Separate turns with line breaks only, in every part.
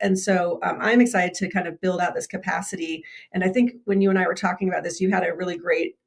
And so I'm excited to kind of build out this capacity. And I think when you and I were talking about this, you had a really great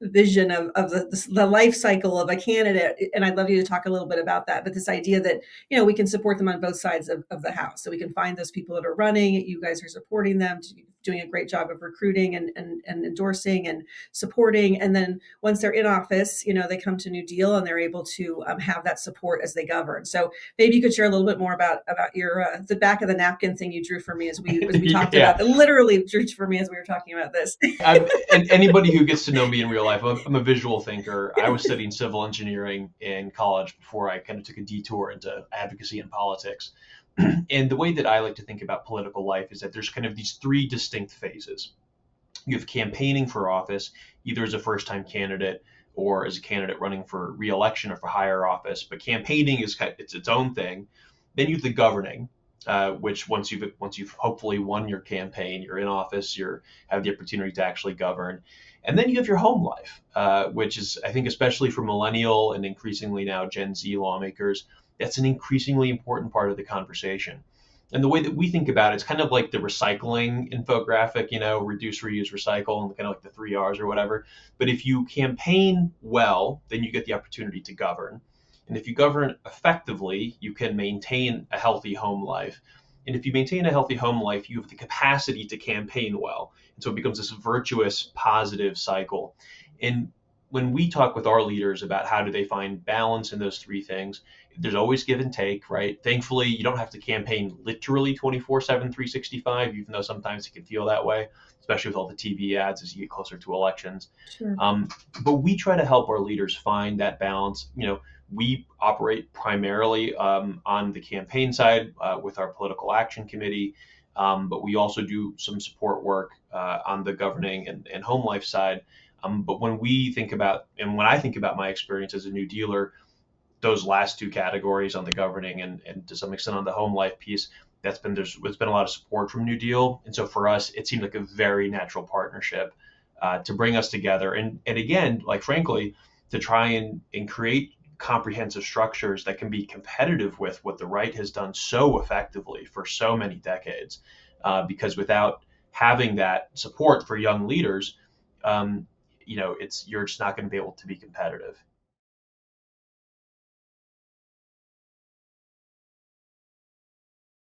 vision of the life cycle of a candidate. And I'd love you to talk a little bit about that. But this idea that, we can support them on both sides of the house. So we can find those people that are running, you guys are supporting them, doing a great job of recruiting and endorsing and supporting. And then once they're in office, they come to New Deal and they're able to have that support as they govern. So maybe you could share a little bit more about your the back of the napkin thing you drew for me as we talked
Yeah.
about, literally drew for me as we were talking about this.
And anybody who gets to know me in real life, I'm a visual thinker. I was studying civil engineering in college before I kind of took a detour into advocacy and politics. And the way that I like to think about political life is that there's kind of these three distinct phases. You have campaigning for office, either as a first-time candidate or as a candidate running for re-election or for higher office. But campaigning is it's its own thing. Then you have the governing, which once you've hopefully won your campaign, you're in office, you have the opportunity to actually govern. And then you have your home life, which is, I think, especially for millennial and increasingly now Gen Z lawmakers, that's an increasingly important part of the conversation. And the way that we think about it, it's kind of like the recycling infographic, reduce, reuse, recycle, and kind of like the 3 R's or whatever. But if you campaign well, then you get the opportunity to govern. And if you govern effectively, you can maintain a healthy home life. And if you maintain a healthy home life, you have the capacity to campaign well. And so it becomes this virtuous, positive cycle. And when we talk with our leaders about how do they find balance in those three things, there's always give and take, right? Thankfully, you don't have to campaign literally 24/7, 365, even though sometimes it can feel that way, especially with all the TV ads as you get closer to elections.
Sure.
But we try to help our leaders find that balance. We operate primarily on the campaign side with our political action committee, but we also do some support work on the governing and home life side. But when I think about my experience as a new dealer, those last two categories on the governing and to some extent on the home life piece, there's been a lot of support from New Deal. And so for us, it seemed like a very natural partnership to bring us together. And again, like frankly, to try and create comprehensive structures that can be competitive with what the right has done so effectively for so many decades. Because without having that support for young leaders, you're just not going to be able to be competitive.